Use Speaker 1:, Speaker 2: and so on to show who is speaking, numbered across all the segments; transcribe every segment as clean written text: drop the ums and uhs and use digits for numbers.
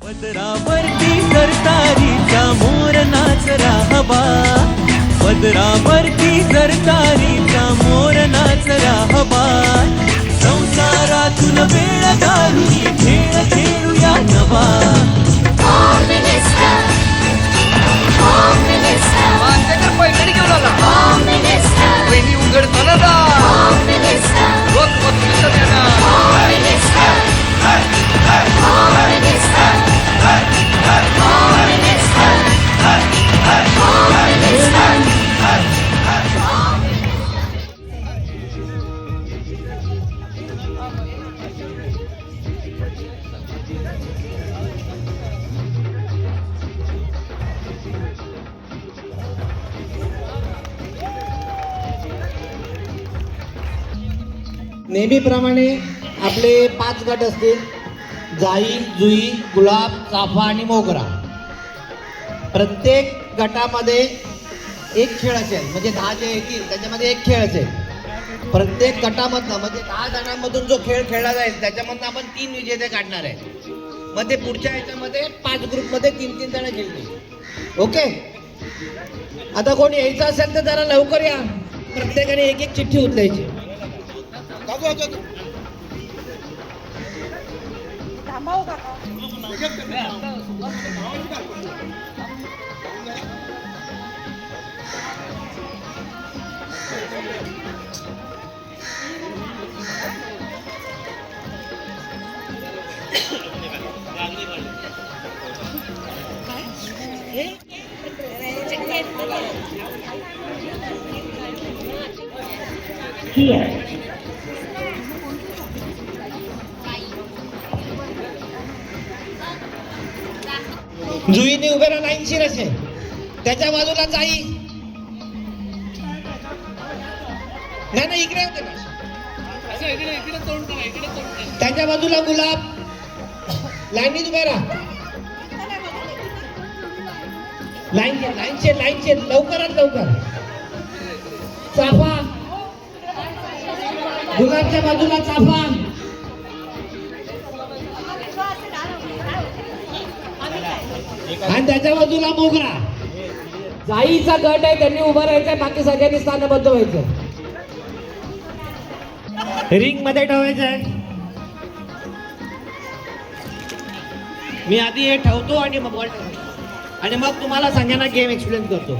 Speaker 1: पदरावरती सरतारीचा मोर नाचरा हवा, पदरावरती सरतारीचा मोर नाचरा हवा. संसारातून वेळ घालून खेळ खेळूया नवा.
Speaker 2: पैठणी घेऊन आला वहिनी उघडताना रोज बघतो
Speaker 3: नेहमीप्रमाणे आपले 5 गट असतील: जाई, जुई, गुलाब, चाफा आणि मोगरा. प्रत्येक गटामध्ये एक खेळ असेल, म्हणजे 10 जे येतील त्याच्यामध्ये एक खेळ असेल. प्रत्येक गटामधनं म्हणजे 10 जणांमधून जो खेळ खेळला जाईल त्याच्यामधनं आपण 3 विजेते काढणार आहे. मग ते पुढच्या ह्याच्यामध्ये 5 ग्रुपमध्ये 3-3 जण खेळतील. ओके, आता कोणी यायचं असेल तर जरा लवकर या. प्रत्येकाने एक एक चिठ्ठी उचलायची. जुईने उभे राहा लाईनशीर असे. त्याच्या बाजूला जाई, नाही इकडे होते ना. त्याच्या बाजूला गुलाब, लाईनीत उभे राहा. लाईनशेर लवकरात लवकर. चाफा, गुलाबच्या बाजूला चाफा, आणि त्याच्या बाजूला मोगरा. जाईचा गट आहे, त्यांनी उभं राहायचंय. बाकी सगळ्यांनी स्थानबद्ध व्हायचं. रिंग मध्ये ठेवायचंय. मी आधी हे ठेवतो आणि मग बॉल ठेवतो आणि मग तुम्हाला सगळ्यांना गेम एक्सप्लेन करतो.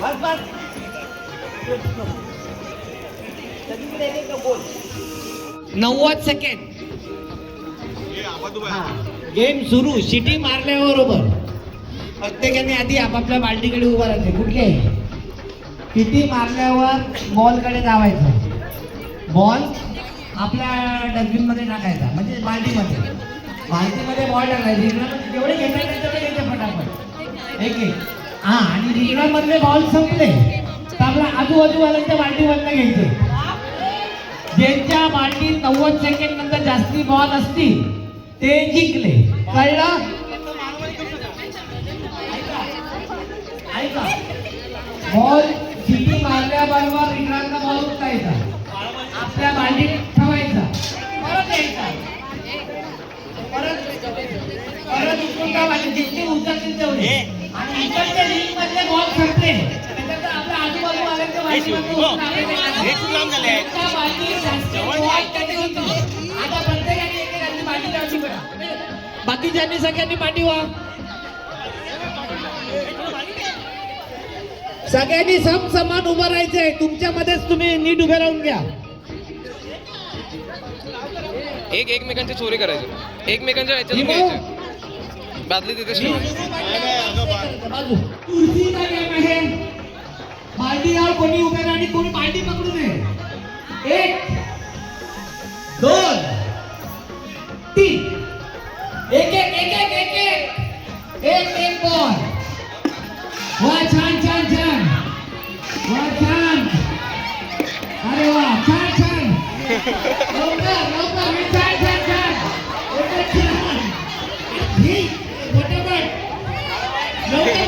Speaker 3: बस 90 सेकंड गेम सुरू. शिटी मारल्याबरोबर प्रत्येकाने आधी आपापल्या बाल्टीकडे उभा राहायचे. कुठले शिटी मारल्यावर बॉलकडे धावायचं. बॉल आपल्या डस्टबिन मध्ये टाकायचा, म्हणजे बाल्टीमध्ये बॉल टाकायचा. जेवढे घेता येईल तेवढे घ्यायचे फटाफट एक एक. आणि रिंगणामधले बॉल संपले तर आपल्या आजूबाजूवाल्यांच्या बाल्टीमधनं घ्यायचे. ज्यांच्या बाल्टीत 90 सेकंड नंतर जास्ती बॉल असतील ते जिंकले. कळलं? ऐका, बॉल शिटी मारल्याबरोबर रिंगणातला बॉल उचलायचा, आपल्या बाल्टीत ठेवायचा, परत यायचा, परत उचलून बाल्टी जितके उचलतील तेवढे. आणि इकडचे रिंग मधले बॉल संपले त्याच्यानंतर आपल्या आजूबाजूवाल्यांच्या बाल्टीमध्ये आता प्रत्येकाने एकेकाची बाल्टी लावली. बाकीच्यांनी सगळ्यांनी पाठी व्हा. सगळ्यांनी समान उभं राहायचंय. तुमच्यामध्येच तुम्ही नीट उभे राहून घ्या.
Speaker 2: एकमेकांची चोरी करायची, एकमेकांच्या ह्याच्यातून घ्यायचं. बादली तिथे
Speaker 3: बाल्टीवर कोणी उभे राहा आणि कोणी बाल्टी पकडू नये. 1 2 3 एक बॉल. वा छान. वा छान. अरे वा छान. लवकर छान. लवकर.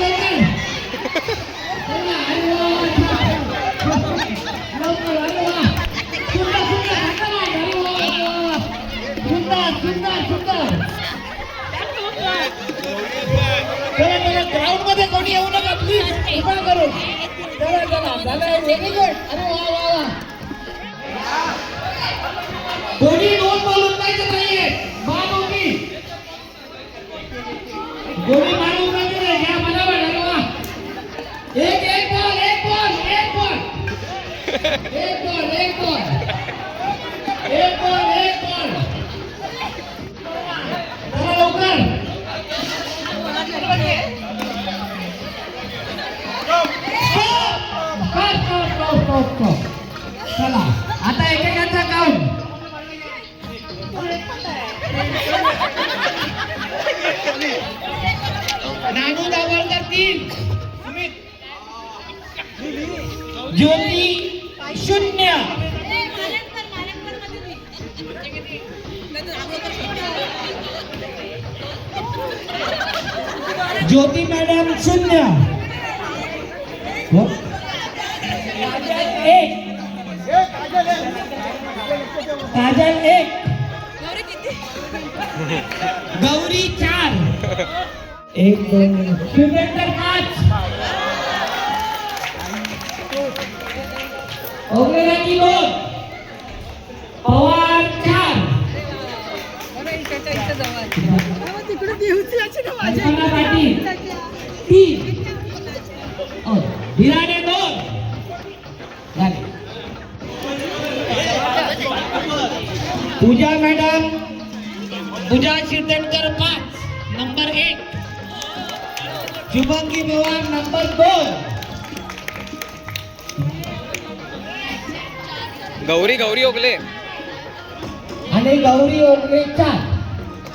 Speaker 3: सुंदर सुंदर. चला चला ग्राउंड मध्ये कोणी येऊ नका प्लीज, उभा करून. चला चला झालं, व्हेरी गुड. अरे वा वा वा. कोणी दोन बोलून जायचं नाहीये. मान उभी, गोळी मारून नाही, घ्या बरोबर. अरे वा. एक एक बॉल एक बॉल एक बॉल एक बॉल एक बॉल एक बॉल एक बॉल. चला लवकर. स्टॉप. चला आता एकेकाचा काउंट. नानू दाभोळकर 3, ज्योती 0. ज्योती मॅडम 0. काजल 1. गौरी 4. 1 2 शिवेंद्र 5. ओगलेराची 2. पवार 4. कल्पना पाटील 3. भिराडे 2. झाले. पूजा मॅडम, पूजा शिरदेकर 5 नंबर 1. शुभंगी पवार नंबर 2.
Speaker 2: गौरी गौरी ओगले
Speaker 3: आणि गौरी ओगले 4.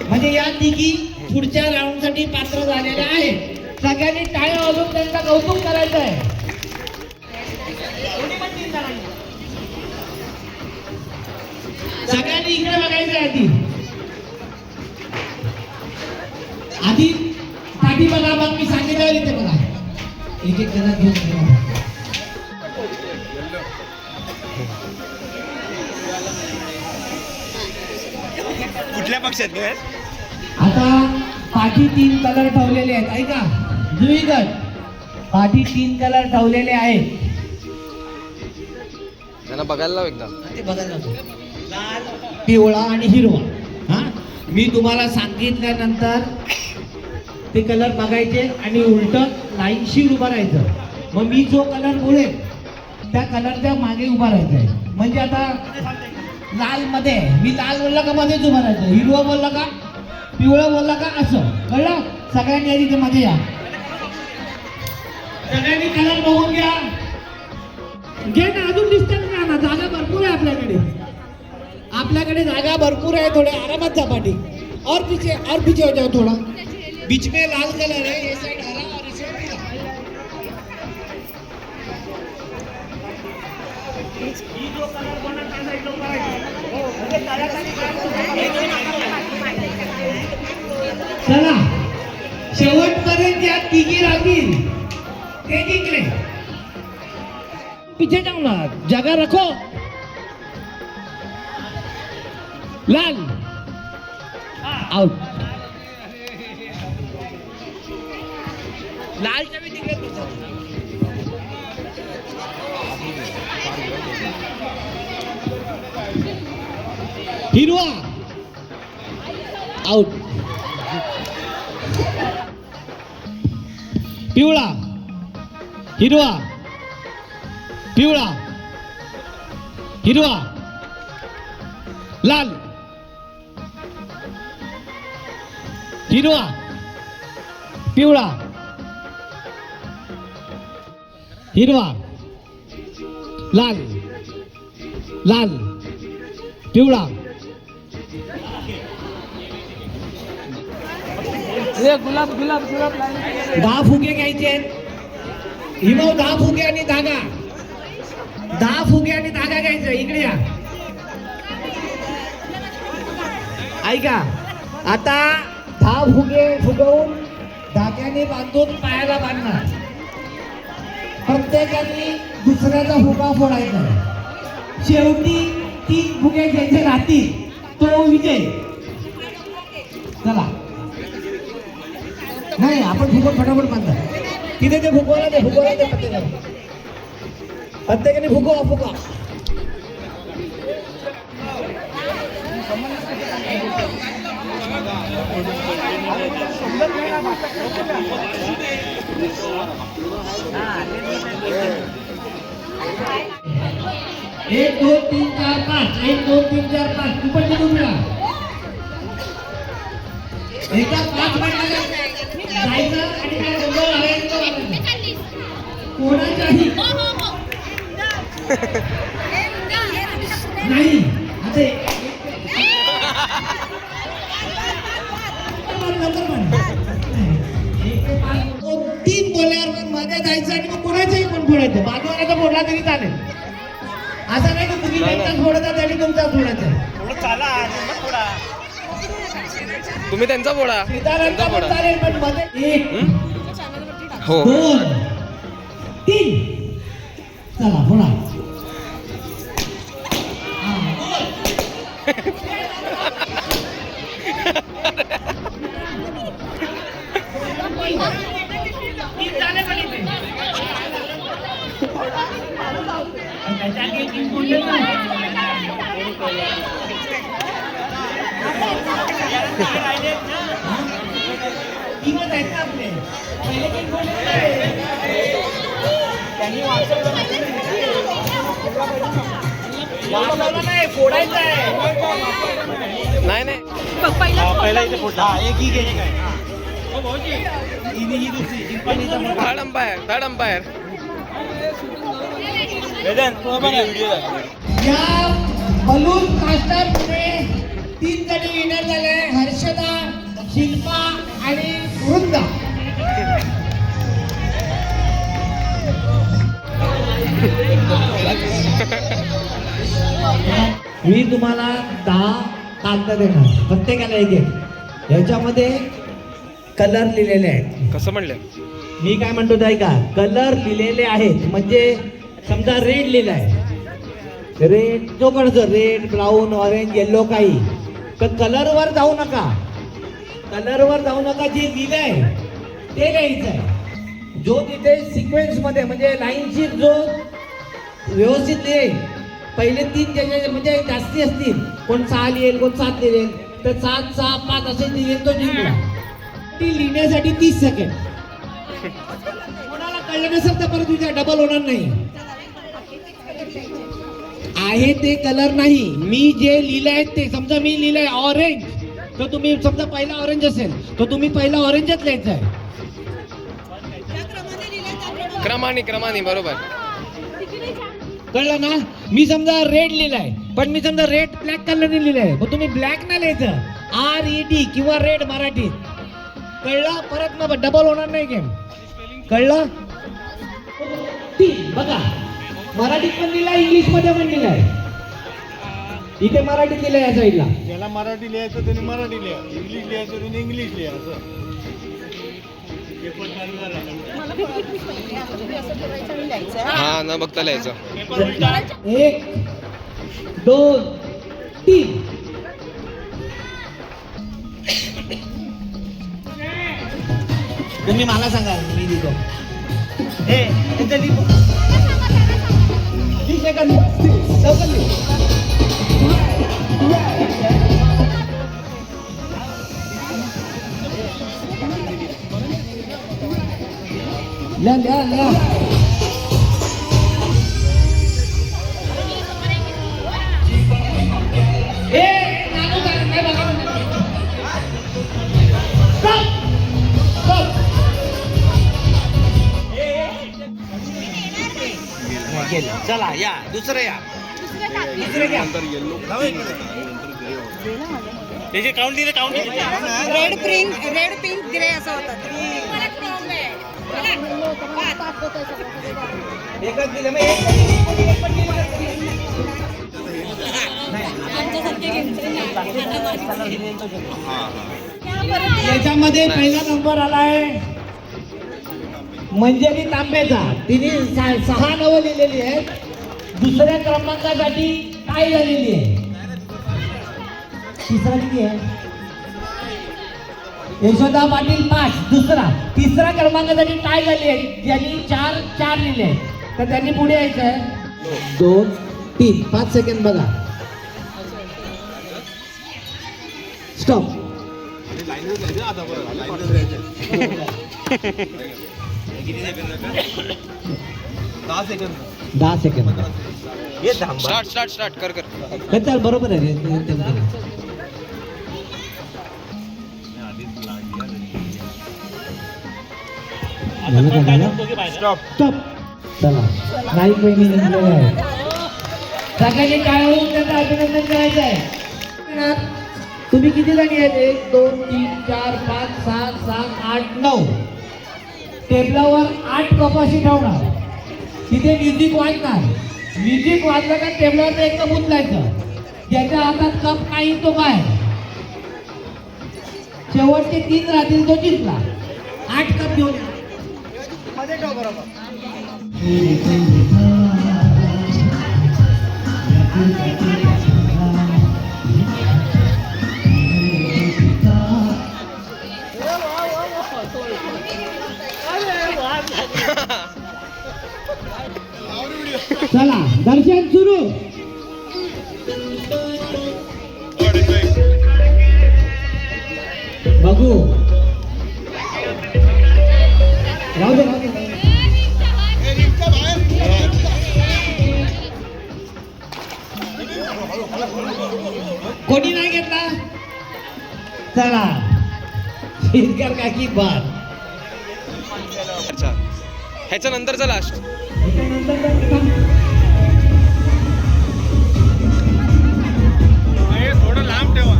Speaker 3: म्हणजे या तिघी पुढच्या राऊंड साठी पात्र झालेल्या आहेत. सगळ्यांनी टाळ्या वाजवून त्यांचं कौतुक करायचं आहे. सगळ्यांनी इकडे बघायचं आहे. आधी पाठी बघा, मग मी सांगितलं इथे बघा. एक एक जण घेऊन बघा.
Speaker 1: कुठल्या पक्षात नाही?
Speaker 3: आता पाठी 3 कलर ठेवलेले आहेत. ऐका जुई गट, पाठी 3 कलर ठेवलेले आहेत.
Speaker 2: त्यांना बघायला लाव एकदा.
Speaker 3: ते बघायला लाल, पिवळा आणि हिरवा. हा, मी तुम्हाला सांगितल्यानंतर ते कलर बघायचे आणि उलट लाईनशी उभं राहायचं. मग मी जो कलर बोलेल त्या कलरच्या मागे उभा राहायचं आहे. म्हणजे आता लाल मध्ये मी लाल बोलला का मध्येच उभा राहायचं, हिरवा बोलला का पिवळं बोलला का असं. कळलं? सगळ्यांनी आधी ते मध्ये या. सगळ्यांनी कलर बघून घ्या. घे ना, अजून डिस्टन्स राहा ना, जागा भरपूर आहे आपल्याकडे. आपल्याकडे जागा भरपूर आहे. थोडे आरामात जा पाठी. और पीछे हो जाओ थोड़ा. बीच में लाल कलर है, ये साइड हरा और इस साइड पीला. ये जो कलर बना त्या साइड लो करायचं. हो, म्हणजे तळ्याखाली चला शेवटपर्यंत या तिघी राहतील ते जिंकले. पीछे जाओ ना, जगह रखो. लाल आउट. लालच्या मी तिकडे हिरवा आउट. पिवळा हिरवा पिवळा हिरवा लाल हिरवा पिवळा हिरवा लाल लाल पिवळा.
Speaker 2: गुलाब गुलाब गुलाब
Speaker 3: 10 फुगे घ्यायचे आहेत. हिमव 10 फुगे आणि धागा. 10 फुगे आणि धागा घ्यायचा. इकडे या. ऐका, आता 10 फुगे फुगवून धाग्याने बांधून पायाला बांधणार. प्रत्येकाने दुसऱ्याचा फुगा फोडायचा. शेवटी 3 फुगे ज्याचे राहतील तो विजय. चला नाही आपण फुकट फटाफट बांधतात तिथे ते फुकवायला दे प्रत्येकाने फुकवा एक दोन तीन चार पाच 1 2 3 4 5 तू पण निघून जा एका 5 मिनिटात जायचं आणि काय गोंधळ घालायचं कोणाच्याही नाही आता तीन बोलल्यावर मध्ये जायचं आणि मग कोणाच्याही पण फोडायचं बाजूवाल्याचा फोडला तरी चालेल असं नाही की तुम्ही त्यांचाच फोडतात आणि तुमचाच फोडायचा
Speaker 2: तुम्ही त्यांचा फोडा
Speaker 3: सीतारामचा पण चालेल पण मध्ये 1
Speaker 2: हो
Speaker 3: 2 3 चला फोडा
Speaker 2: नाही नाही
Speaker 4: पहिला इथे फोडला एक ही घे काय
Speaker 2: थर्ड अंपायर
Speaker 3: या बलून कास्टरमध्ये 3 जणी विनर झाले हर्षदा शिल्पा आणि वृंदा मी तुम्हाला 10 कागद देणार प्रत्येकाला एक याच्यामध्ये कलर लिहिलेले आहेत
Speaker 2: कसं म्हणलं
Speaker 3: मी काय म्हणतो ते ऐका कलर लिहिलेले आहेत म्हणजे समजा रेड लिहिला आहे रेड जो कडचं रेड ब्राऊन ऑरेंज येल्लो काही तर कलरवर जाऊ नका जे लिहिलंय ते लिहायचं आहे जो तिथे सिक्वेन्स मध्ये म्हणजे लाईनशी जो व्यवस्थित लिहेल पहिले 3 ज्याचे म्हणजे जास्ती असतील कोण 6 लिहिल कोण 7 लिहिल तर 7 6 5 असे लिहिल तो जिंकला ती लिहिण्यासाठी 30 सेकंड कोणाला कळलं नसेल तर परत तुझ्या डबल होणार नाही आहे ते कलर नाही मी जे लिहिलंय ते समजा मी लिहिलंय ऑरेंज तर तुम्ही समजा पहिला ऑरेंज असेल तर तुम्ही पहिला ऑरेंजच लिहायचा आहे
Speaker 2: क्रमाने बरोबर
Speaker 3: कळलं ना मी समजा रेड लिहिलाय पण मी समजा रेड ब्लॅक कलरने लिहिलंय मग तुम्ही ब्लॅक ना लिहायचं RED किंवा रेड मराठीत कळलं परत मग डबल होणार नाही गेम कळलं बघा मराठीत पण लिहिलाय इंग्लिश मध्ये पण लिहिलाय इथे मराठीत लिहिलंय या साईडला
Speaker 4: ज्याला मराठी लिहायचं त्याने मराठी लिहा इंग्लिश लिहायचं त्याने इंग्लिश लिहा असं
Speaker 2: हा न बघता लिहायचं
Speaker 3: 1 2 3 तुम्ही मला सांगा मी लिहितो लिहा
Speaker 4: चला या दुसरं या त्याचे काउंट दिले
Speaker 5: रेड पिंक ग्रे असं होतं
Speaker 3: एकच दिलं मग याच्यामध्ये पहिला नंबर आलाय मंजरी तांबेचा तिने 6 नावं लिहिलेली आहेत दुसऱ्या क्रमांकासाठी काय झालेली आहे तिसरा किती आहे यशोदा पाटील 5, दुसरा. तिसरा क्रमांकासाठी टाय झाली आहे, ज्यांनी 4 लिहिले आहेत. तर त्यांनी पुढे यायचं आहे. 2, 3, 5 सेकंड बघा. स्टॉप. 10 सेकंद.
Speaker 2: स्टार्ट कर
Speaker 3: चल बरोबर आहे. स्टॉप. चला, नाही पहिली जिंकलेलं आहे. सगळ्यांनी काय होऊन त्याचं अभिनंदन करायचं आहे. तुम्ही किती जणी आहेत? 1, 2, 3, 4, 5, 6, 7, 8, 9. टेबलावर 8 कपाशी ठेवणार. तिथे म्युझिक वाजणार. म्युझिक वाजलं का टेबलावर एकदम उचलायचं. ज्याच्या हातात कप नाही तो काय, शेवटचे 3 राहतील तो जिंकला. 8 कप घेऊन या. मध्ये ठेव बरोबर. चला, दर्शन सुरू. बघू. राहू दे. कोणी नाही घेतला. चला, शेतकर काकी बाद.
Speaker 2: अच्छा, ह्याच्या नंतरचा लास्ट.
Speaker 4: थोडं लांब ठेवा.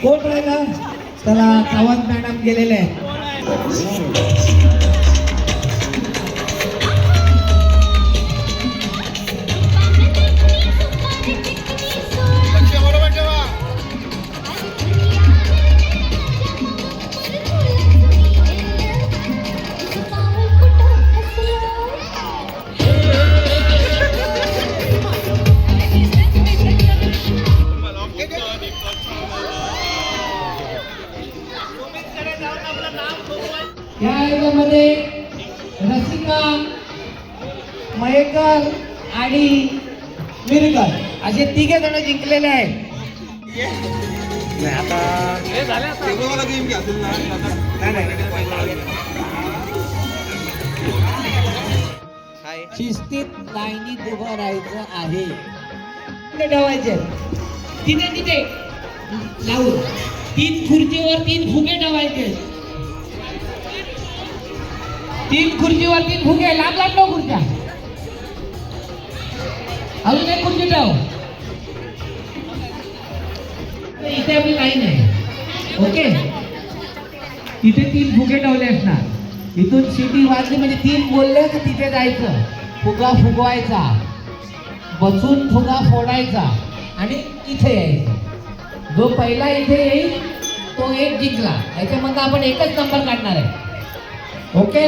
Speaker 3: कोण राहिला. चला, सावंत मॅडम गेलेले आहेत.
Speaker 4: बरोबर ठेवा.
Speaker 3: या याच्यामध्ये रसिका, मयेकर आणि मिरकर असे 3 जण जिंकलेले आहेत. शिस्तीत लाईनीत उभं राहायचं आहे. ठेवायचे तिथे लावून 3 खुर्चीवर 3 फुगे ठेवायचे. 3 खुर्चीवर 3 फुगे. लांब नो खुर्च्या. अजून 1 खुर्ची ठेव. इथे आपली लाईन आहे. ओके, तिथे 3 फुगे ठेवले असणार. इथून शिटी वाजली म्हणजे 3 बोलले की तिथे जायचं. फुगा फुगवायचा, बसून फुगा फोडायचा आणि इथे यायचं. जो पहिला इथे येईल तो 1 जिंकला. याच्यामधनं आपण 1च नंबर काढणार आहे. ओके,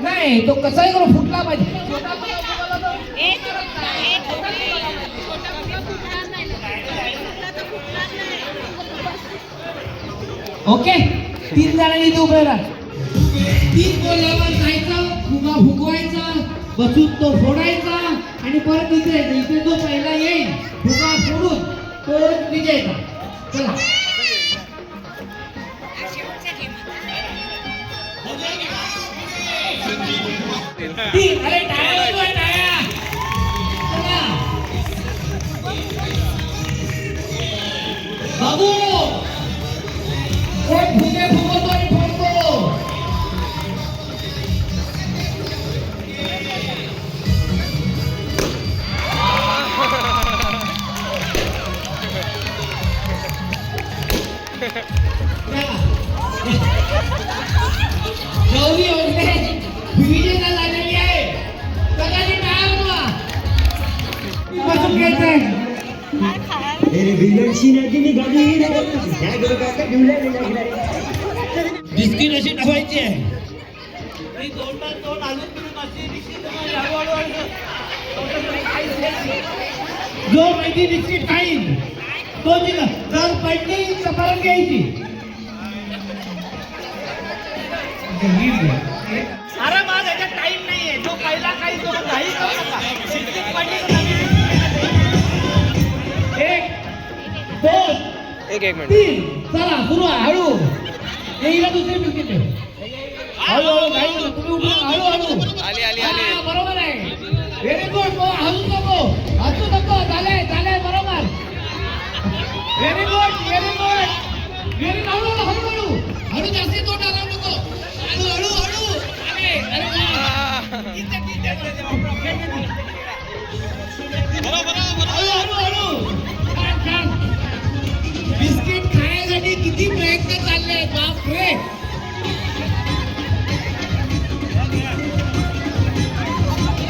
Speaker 3: नाही तो कसाही करू फुटला पाहिजे. ओके, 3 जणांनी इथे उभे राहा. 3 बोलल्यावर जायचं, फुगा फुगवायचा, बसून तो फोडायचा आणि परत इथे यायचं. इथे जो पहिला येईल फुगा फोडून तो विजयचा. चला, अरे टाळ्या वाजवा, टाळ्या. चला बाबू, कोण फुगे फुगवतो आणि फोडतो. गौरी योजने विजेता झालेली आहे. सगळ्यांनी टाळ्या वाजवा. बसून घ्यायचंय. बिस्किट अशी ठेवायची आहे. मी तोंडात तोंड हलून तुम्ही मस्ती बिस्किट तुम्हाला हळूहळू हळू. जो माहिती बिस्किट खाईल तो जिंकला. जर पडली तर परत घ्यायची. अरे माझा याच्यात टाईम नाहीये. जो पहिला काही तो काही करू नका. बिस्किट पडली तर नवीन बिस्किट. एक दोन
Speaker 2: एक मिनिट.
Speaker 3: तीन. चला सुरू आहे. हळू येईला दुसरी बिस्किट आहे. हळूहळू घाई नका. तुम्ही उठून हळूहळू.
Speaker 2: आली आली
Speaker 3: हा,
Speaker 2: आली.
Speaker 3: बरोबर आहे. Very good. हसू नको हसू नको. झालंय झालंय बरोबर. Very good very good very. हळूहळू हळूहळू हळू. जास्ती तोंड हलवू नको. हळू हळू हळू. अरे अरे वा. ठीक आहे, ठीक आहे. हळू हळू हळू. छान छान. बिस्किट खाण्यासाठी किती प्रयत्न चालले. बापरे.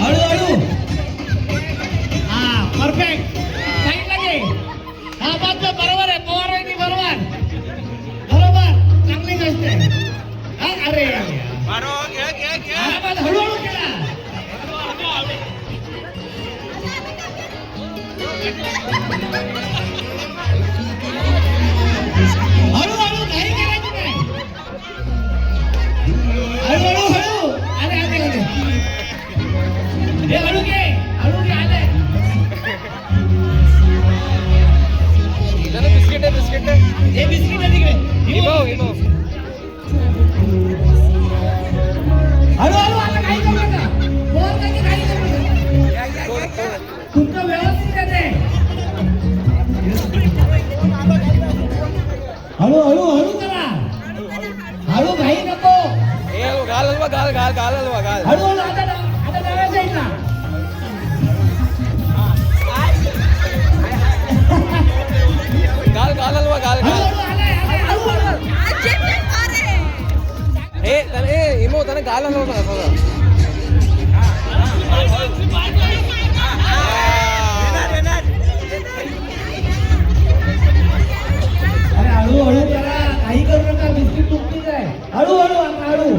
Speaker 3: हळूहळू. हा परफेक्ट. साईडला घे. हा बात बरोबर आहे. पवार आहे बरोबर बरोबर. चांगली गोष्ट आहे. हा अरे आरामात हळूहळू केला. हळूहळू घाई करायची नाही. हळूहळू हळू. अरे अरे अरे हे हळू घे हळू घे. आले
Speaker 2: बिस्किट आहे बिस्किट आहे.
Speaker 3: हे बिस्किट आहे तिकडे.
Speaker 2: हिमो हिमो.
Speaker 3: हळूहळू. आता काही करू नका. वर काही काही करू नका. तुमचं व्यवस्थित आहे. हळूहळू हळू करा. हळू घाई नको.
Speaker 2: ए घाल हलवा घाल घाल घाल हलवा घाल.
Speaker 3: हळूहळू. आता डाव्या साईडला.
Speaker 2: घाल घाल हलवा घाल घाल.
Speaker 3: हळूहळू. आलाय आलाय. हळूहळू.
Speaker 2: ए हिमो त्याने घाल हलवा सांगा.
Speaker 3: अरे हळूहळू करा. काही करू नका. बिस्किट तुमचीच आहे. हळूहळू आता हळू.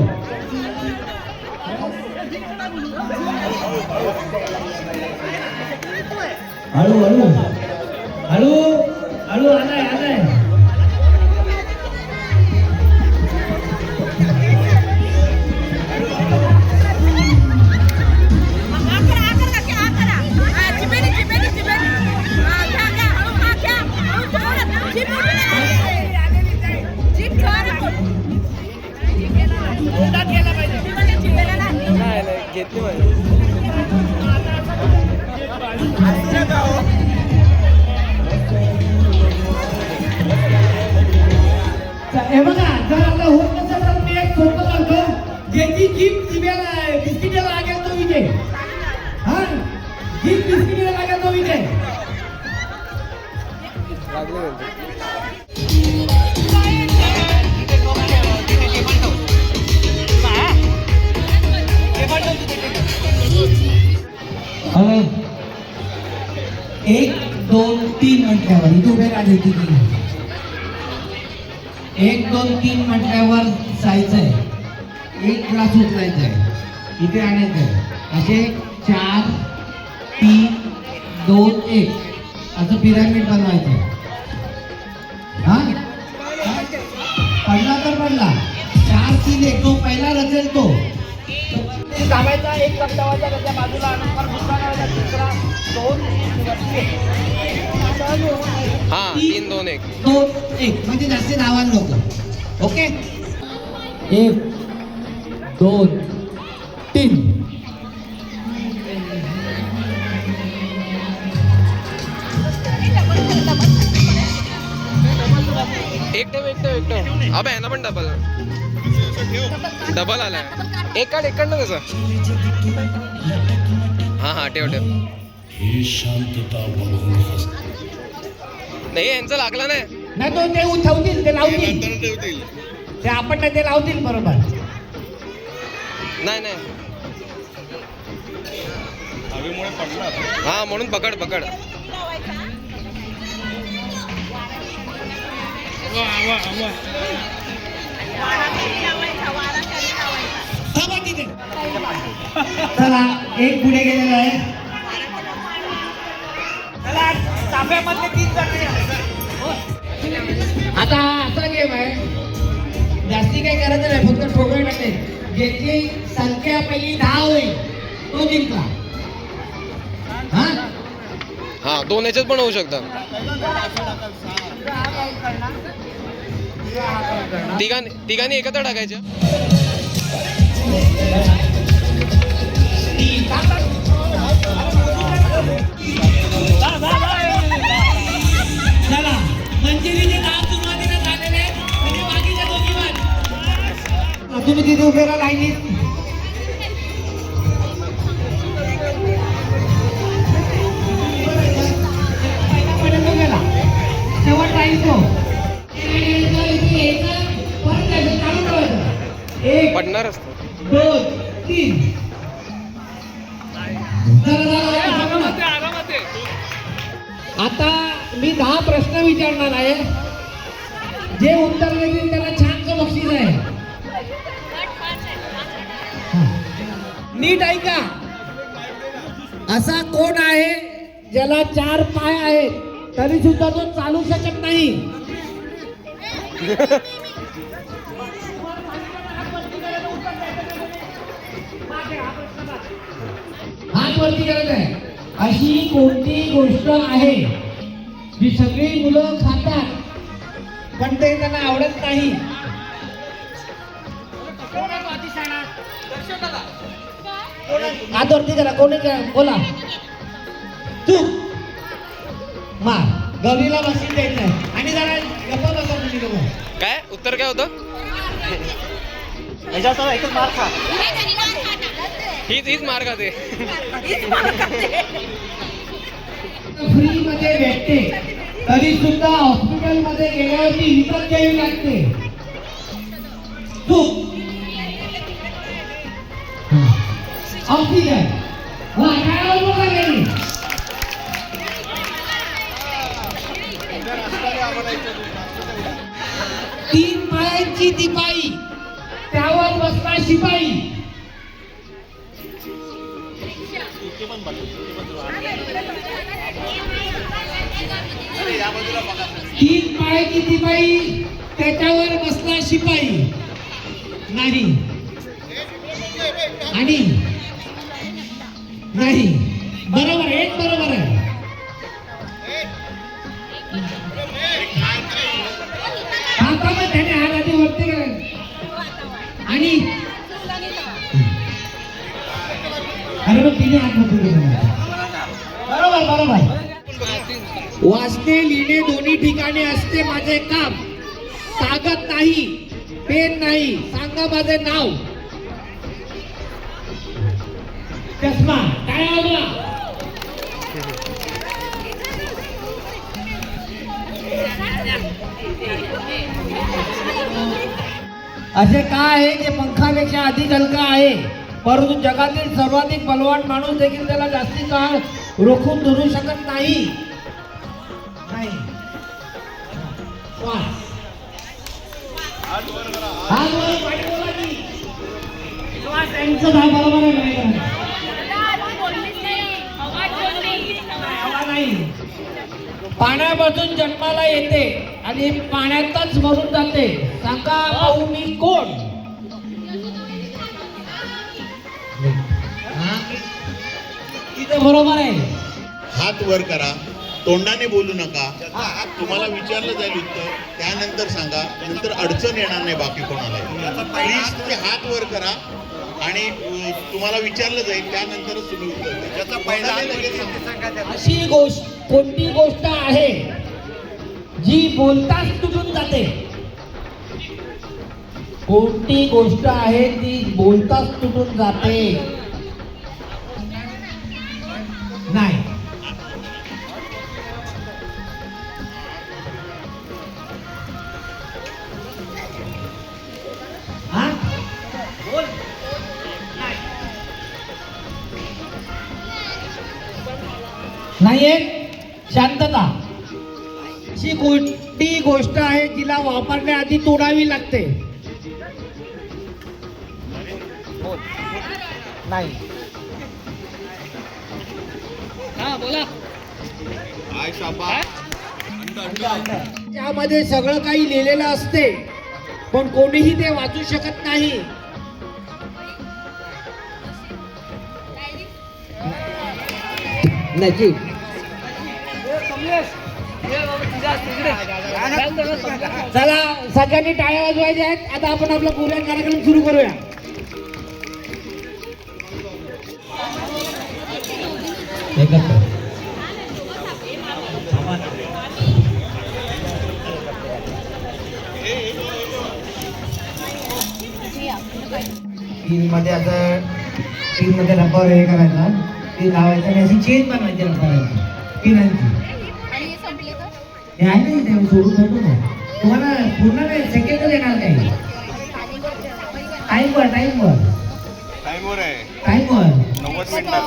Speaker 3: हळूहळू हळू हळू. आलाय आलाय.
Speaker 2: नाही नाही घेतली पाहिजे.
Speaker 3: हे बघा जर आता होत नसेल तर मी एक सोपं सांगतो. ज्याची जीप जिभेला बिस्किटीला लागेल तो विजय. हा जीप बिस्किटीला लागेल तो विजय.
Speaker 2: लागली म्हणजे. एक दोन तीन म्हटल्यावर इथे उभे राहिले तिथे. एक दोन तीन म्हटल्यावर जायचंय. एक ग्लास उचलायचा आहे. इथे आणायचं आहे. असे 4 3 2 1 असं पिरामिड बनवायचं आहे. हा पडला तर पडला. 4 3 1 तो पहिला रचेल तो दाबायचा. एक कप लावायचा त्याच्या बाजूला. नंतर दुसरा लावायचा. तिसरा 2 हा 3 2 1
Speaker 3: 2 1 म्हणजे जास्त धावायला नको. ओके 1 2 3.
Speaker 2: एकटं अबे ना पण डबल आलाय. एक काढ ना तसं. हा ठेव ठेव. नाही यांचं लागला नाही
Speaker 3: तो ते उठवतील. ते लावतील. ते आपण नाही ते लावतील बरोबर.
Speaker 2: नाही नाही हा म्हणून पकड पकड.
Speaker 3: थांबा तिथे. चला एक पुढे गेलेला आहे. आता असा गेम आहे, जास्ती काही करायचं नाही, फक्त ठोकळे टाकले. ज्याची संख्या पहिली 10 होईल तो जिंकला. हा
Speaker 6: हा 2 याच्यात पण होऊ शकतात. तिघांनी एकत्र टाकायच्या.
Speaker 3: चला मंजिरीचे नाव सुरुवातीला झालेले आहेत, म्हणजे बाकीच्या दोघी पण तुम्ही तिथे उभे राहा लाईनीत. शेवट राहील तो. एक
Speaker 6: पडणार असतो.
Speaker 3: 2 3 आता मी 10 प्रश्न विचारणार आहे. जे उत्तर देतील त्याला छानचं बक्षीस आहे. नीट ऐका. असा कोण आहे ज्याला 4 पाय आहेत तरी सुद्धा तो चालू शकत नाही? हात वरती करत आहे. अशी कोणती गोष्ट आहे जी सगळी मुलं खातात पण ते त्यांना आवडत नाही? हात वरती करा. कोणी बोला. तू मार. गौरीला बक्षीस द्यायचं आहे. आणि जरा गप्पा बसा तुम्ही लोक.
Speaker 6: काय उत्तर काय होतं? हीच मार खाते.
Speaker 3: फ्री मध्ये भेटते तरी सुद्धा हॉस्पिटल मध्ये गेल्यावरती विकत घ्यावी लागते. तू ऑक्सिजन. वा काय बघा गेली. तीन पायांची दिपाई त्यावर बसला शिपाई. तीन पायाची दिपाई त्याच्यावर बसला शिपाई. नाही आणि नाही. बरोबर आहे. एक बरोबर आहे. आता मग त्याने हात आधी वरती करायला आणि अरे मग तिने हात वरती केला. बरोबर बरोबर. वाचणे लिहिणे दोन्ही ठिकाणी असते माझे काम. कागद नाही, पेन नाही, सांगा माझे नाव. चष्मा. काय आला? असे काय आहे जे पंखापेक्षा अधिक हलका आहे परंतु जगातील सर्वाधिक बलवान माणूस देखील त्याला जास्ती काळ रोखून धरू शकत नाही? बरोबर आहे. पाण्यापासून जन्माला येते आणि पाण्यातच मरून जाते. सांगा भाऊ मी कोण? बरोबर आहे.
Speaker 7: हात वर करा. तोंडाने बोलू नका. तुम्हाला विचारलं जाईल उत्तर त्यानंतर सांगा. नंतर अडचण येणार नाही बाकी कोणाला. प्लीज तुम्ही हात वर करा आणि तुम्हाला विचारलं जाईल त्यानंतरच तुम्ही उत्तर द्या.
Speaker 3: अशी गोष्ट कोणती गोष्ट आहे जी बोलताच तुटून जाते? कोणती गोष्ट आहे ती बोलताच तुटून जाते? नाही. नाहीये. शांतता. अशी कोणती गोष्ट आहे जिला वापरण्याआधी तोडावी लागते? नाही. त्यामध्ये सगळं काही लिहिलेलं असते पण कोणीही ते वाचू शकत नाही. नजीक चला सगळ्यांनी टाळ्या वाजवायच्या आहेत. आता आपण आपला पूर्ण कार्यक्रम सुरू करूया. मध्ये आता मध्ये रब्बर हे करायचा, ती लावायचं आणि अशी चेन बनवायची रब्बराची पिनांची. हे आहे ना इथे सोडून ठेवतो ना तुम्हाला पूर्ण नाही सेकंड देणार काही टाईमवर
Speaker 4: टाइमवर आहे
Speaker 3: टाईमवर
Speaker 4: 90 मिनिटात.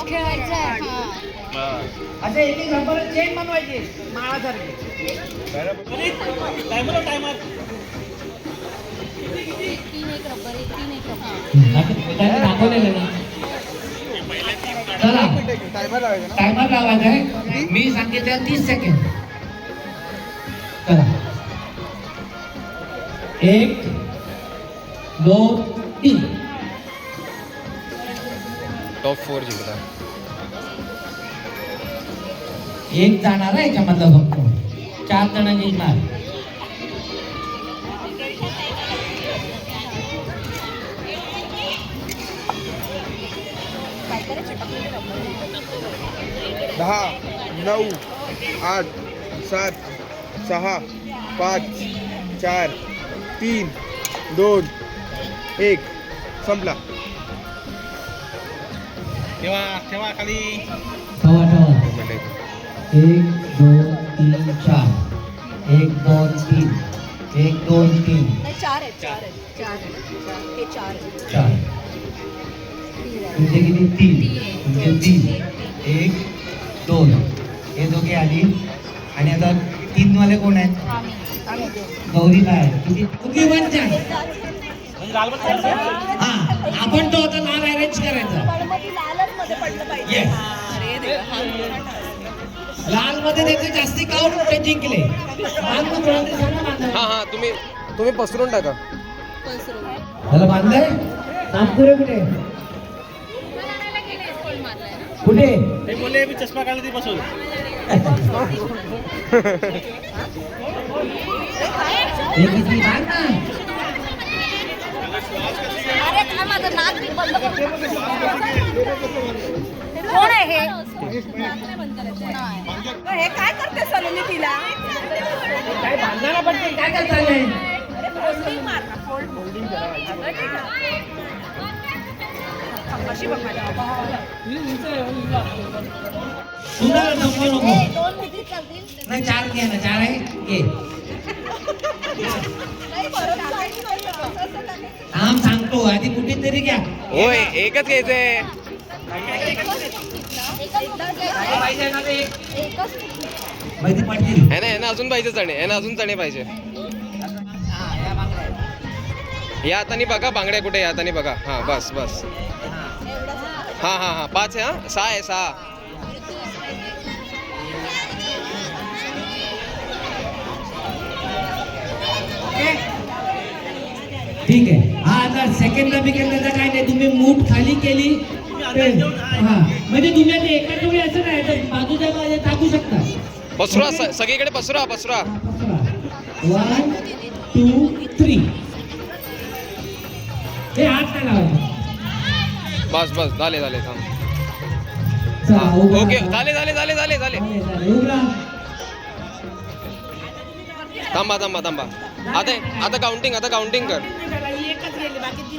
Speaker 3: असं एक एक रब्बर चेन बनवायची माळासारखी. दाखवलेलं ना. चला टायमर लावायचा आहे. मी सांगितलं 30 सेकंड. चला 1 2 3.
Speaker 6: टॉप 4 जिंकला.
Speaker 3: एक जाणार आहे याच्यामधला फक्त 4 जण जिंकणार.
Speaker 4: दहा 9 8 7 6 5 4 3 2 1 संपला. ठेवा खाली.
Speaker 3: ठेवा 1 2 3 4 1 2 3 1 2 3
Speaker 5: चार हे चार
Speaker 3: 4. तुमचे किती 3 तुमचे 3 1 2 हे दोघे आली. आणि आता 3 वाले कोण आहेत? गौरी काय किती कुठली बनच्या. हा आपण तो आता लाल अरेंज करायचा. Yes. लाल मध्ये त्याचे जास्ती काउंट ते जिंकले.
Speaker 6: हा तुम्ही पसरून टाका.
Speaker 3: त्याला बांधलंय नागपूर कुठे कुठे
Speaker 4: ते बोलले मी चष्मा काढला ती बसून.
Speaker 3: हे किती बांध ना.
Speaker 5: अरे काय माझं नाक बी बंद कोण आहे हे? हे काय करते सलोनी तिला?
Speaker 3: काय बांधणार पण ते काय काय चाललंय.
Speaker 5: फोल्डिंग मार ना, फोल्डिंग अशी बघ माझ्या.
Speaker 3: सुंदर समजू नको.
Speaker 5: 2 किती चालतील?
Speaker 3: नाही 4 घे ना 4 आहे घे.
Speaker 5: नाही बरं
Speaker 3: थांब सांगतो आधी कुठेतरी घ्या.
Speaker 6: होय एकच घ्यायचंय.
Speaker 3: माहिती पडतील.
Speaker 6: ह्याना अजून पाहिजे चणे. ह्याना अजून चणे पाहिजे. या हाताने बघा बांगड्या कुठे. या हाताने बघा. हा बस हा 5 आहे. हा 6 आहे 6.
Speaker 3: ठीक आहे. हा आता सेकंडला बिकंडला काय नाही. तुम्ही मूठ खाली केली हा म्हणजे तुम्ही आता एकाच वेळी असं नाही तर बाजूच्या बाजूला टाकू शकता.
Speaker 6: पसरा सगळीकडे पसरा.
Speaker 3: 1 2 3. हे हात नाही लावायचे.
Speaker 6: बस झाले थांब.
Speaker 3: चला उभा
Speaker 6: ओके
Speaker 3: राहा.
Speaker 6: झाले.
Speaker 3: उभा.
Speaker 6: थांबा. आता काउंटिंग कर.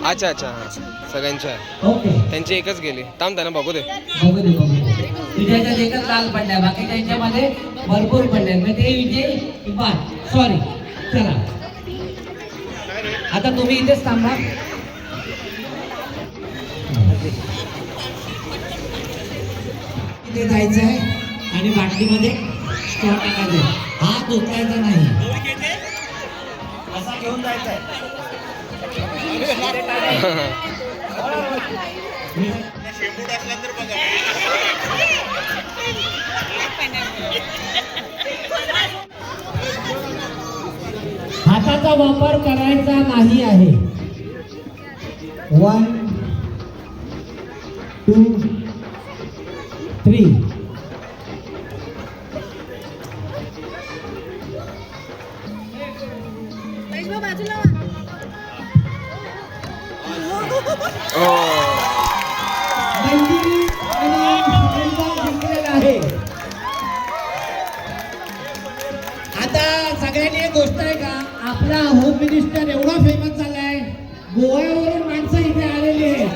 Speaker 6: अच्छा हा सगळ्यांच्या आहे.
Speaker 3: ओके
Speaker 6: त्यांची एकच गेली. थांब त्यांना बघू दे.
Speaker 3: बघू दे. तुझ्या ह्याच्यात एकच लाल पडलाय बाकीच्या ह्याच्यामध्ये भरपूर पडले. मग ते विजय बाद. सॉरी. चला आता तुम्ही इथेच थांबा. इथे जायचं आहे आणि बाटलीमध्ये स्ट्रॉ टाकायचं. हात उचलायचा नाही. असा घेऊन जायचा आहे.
Speaker 7: त्यांना शेंबूड असला तर बघा.
Speaker 3: हाताचा वापर करायचा नाही आहे. 1 2 3
Speaker 5: बाजूला
Speaker 3: मंजिरी आणि सुरेंद्र जिंकलेला आहे. आता सगळ्यांनी एक गोष्ट आहे का, आपला होम मिनिस्टर एवढा फेमस झालाय, गोव्यावरून माणसं इथे आलेली आहेत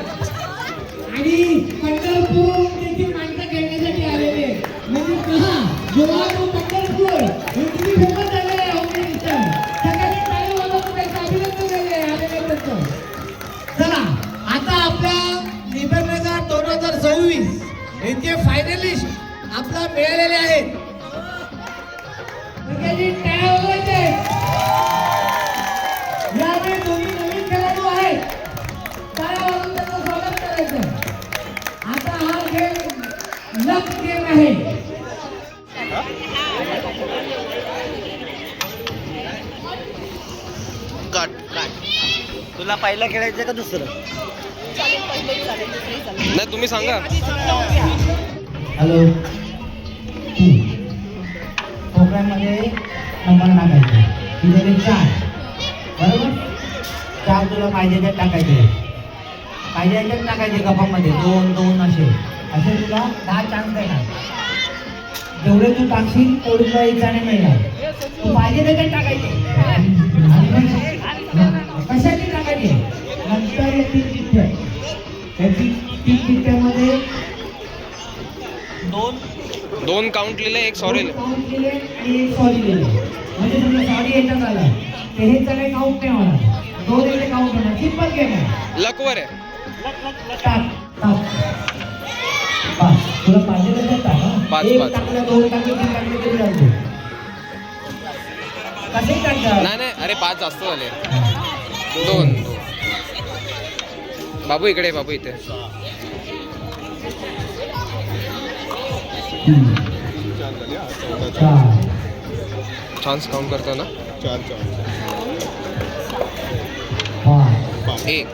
Speaker 3: आणि पंढरपूरवरून देखील माणसं खेळण्यासाठी आलेली आहेत. म्हणजे कहा गोवा टू पंढरपूर हे किती फेमस झाले आहे होम मिनिस्टर. सगळ्यांनी टाळी वाजवून त्याचं अभिनंदन केले आलेलं. चला आता आपल्या निबंधनगर 2026 यांचे फायनलिस्ट आपला मिळालेले आहेत. सगळ्यांनी टाळ्या वाजवायचे. यावेळी दोन्ही नवीन खेळाडू आहेत. टाळ्या वाजवून त्यांचं स्वागत करायचं. आता हा खेळ लक गेम आहे.
Speaker 2: तुला पहिलं खेळायचं का दुसरं?
Speaker 6: नाही तुम्ही सांगा.
Speaker 3: हॅलो कोपऱ्यामध्ये नंबर टाकायचे. तिथे 4 बरोबर. 4 तुला पाहिजे त्यात टाकायचे. पाहिजे त्यात टाकायचे गपामध्ये 2 2 असे असे तुला 10 चान्स देणार. जेवढे तू टाकशील तेवढे तुला 1 चान्स मिळणार. तू पाहिजे त्याच्यात टाकायचे. कशाची टाकायचे. नंतर या 3 चिठ्ठ्या. त्या 3 चिठ्ठ्यामध्ये
Speaker 6: 2 काउंट लिहिले, 1 सॉरी लिहिले.
Speaker 3: काउंट केले आणि 1 सॉरी लिहिले. म्हणजे तुला सॉरी याच्यात आला ते हे सगळे काउंट नाही होणार. 2 इथे काउंट होणार. सिंपल गेम आहे.
Speaker 6: लकवर आहे.
Speaker 3: टाक टाक. बस तुला पाहिजे तर टाक.
Speaker 6: पाच,
Speaker 3: 1
Speaker 6: पाच.
Speaker 3: टाकलं 2 टाकलं 3 टाकलं तरी चालतो. कसे टाकतात.
Speaker 6: नाही नाही, अरे 5 जास्त झाले. 2 बाबू इकडे, बाबू इथे.
Speaker 3: 4
Speaker 6: चान्स काउंट करतो ना.
Speaker 4: 4
Speaker 3: 5
Speaker 6: 1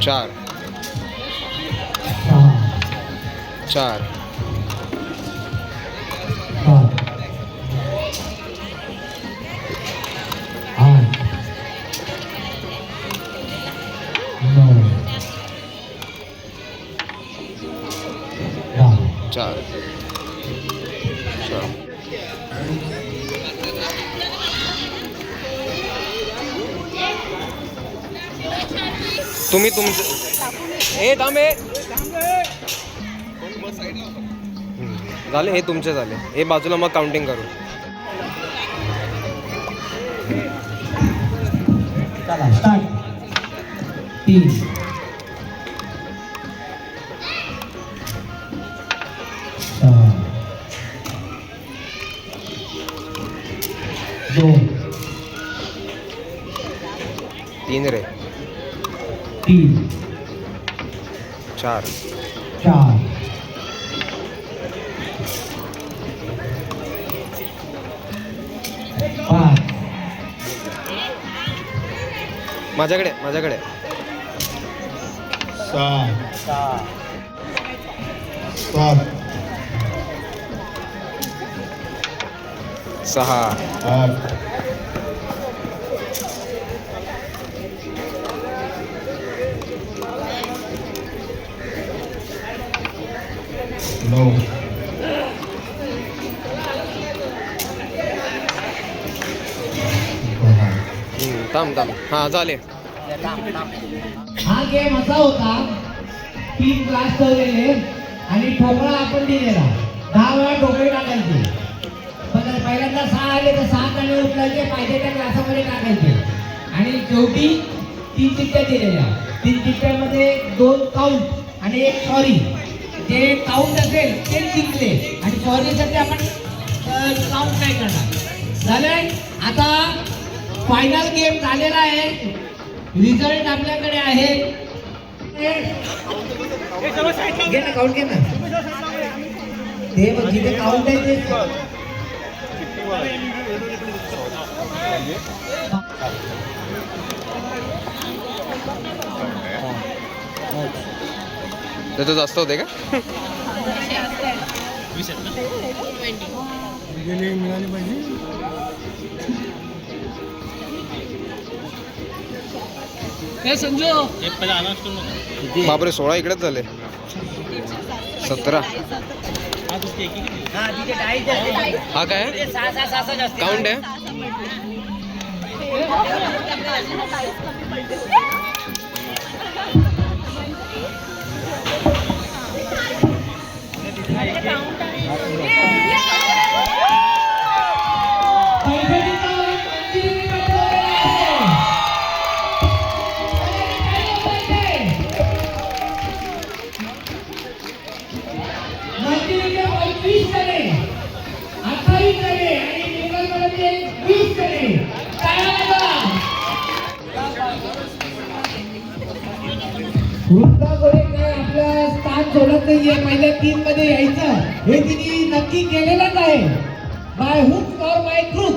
Speaker 6: 4
Speaker 3: 6
Speaker 6: 4
Speaker 3: 7 8 9 10
Speaker 6: 4 तुम्ही तुमचं ए थांबे झाले. हे तुमचे झाले. हे बाजूला मग काउंटिंग करू.
Speaker 3: चला स्टार्ट. 3 2
Speaker 6: 3 रे.
Speaker 3: 3
Speaker 6: 4
Speaker 3: 4 5
Speaker 6: माझ्याकडे
Speaker 4: 6 7
Speaker 6: 6
Speaker 4: 8 9
Speaker 6: थांब. हां झाले.
Speaker 3: हा गेम असा होता. 3 ग्लास ठेवलेले आणि ठोकळा आपण दिलेला. 10 वेळा ठोकळे टाकायचे. पण पहिल्यांदा 6 आले तर 6 दाणे उचलायचे. पाहिजे त्या ग्लासामध्ये टाकायचे. आणि शेवटी 3 चिठ्ठ्या दिलेल्या. 3 चिठ्ठ्यामध्ये 2 काउंट आणि 1 सॉरी. जे काउंट असेल ते जिंकले आणि सॉरीसाठी आपण काउंट नाही करणार. झालंय. आता फायनल गेम झालेला आहे. रिझल्ट आपल्याकडे आहे. घे ना काउंट घे ना ते बघ जिथे काउंट आहे ते
Speaker 6: त्याचं जास्त होते का?
Speaker 4: मिळाली पाहिजे.
Speaker 6: बापरे 16 इकडेच झाले. 17 हा काय काउंट आहे.
Speaker 3: वृंदा गोरे काय आपलं स्थान सोडत नाहीये. पहिल्या 3 मध्ये यायचं हे तिने नक्की केलेलंच आहे बाय हुक और बाय क्रूक.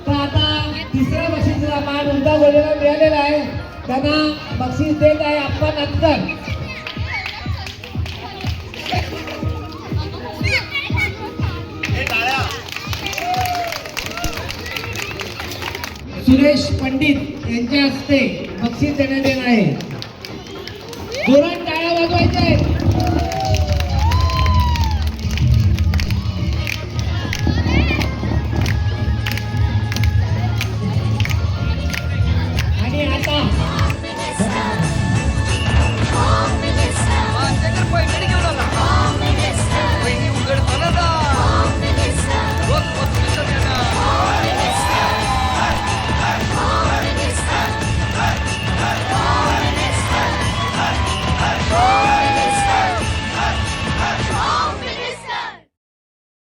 Speaker 3: तर आता तिसऱ्या बक्षिसाचा मान वृंदा गोरेला मिळालेला आहे. त्यांना बक्षीस देत आहे आपण नंतर. सुरेश पंडित यांच्या हस्ते बक्षीस देण्यात येणार आहे. जोरात टाळ्या वाजवायच्या आहेत. आणि आता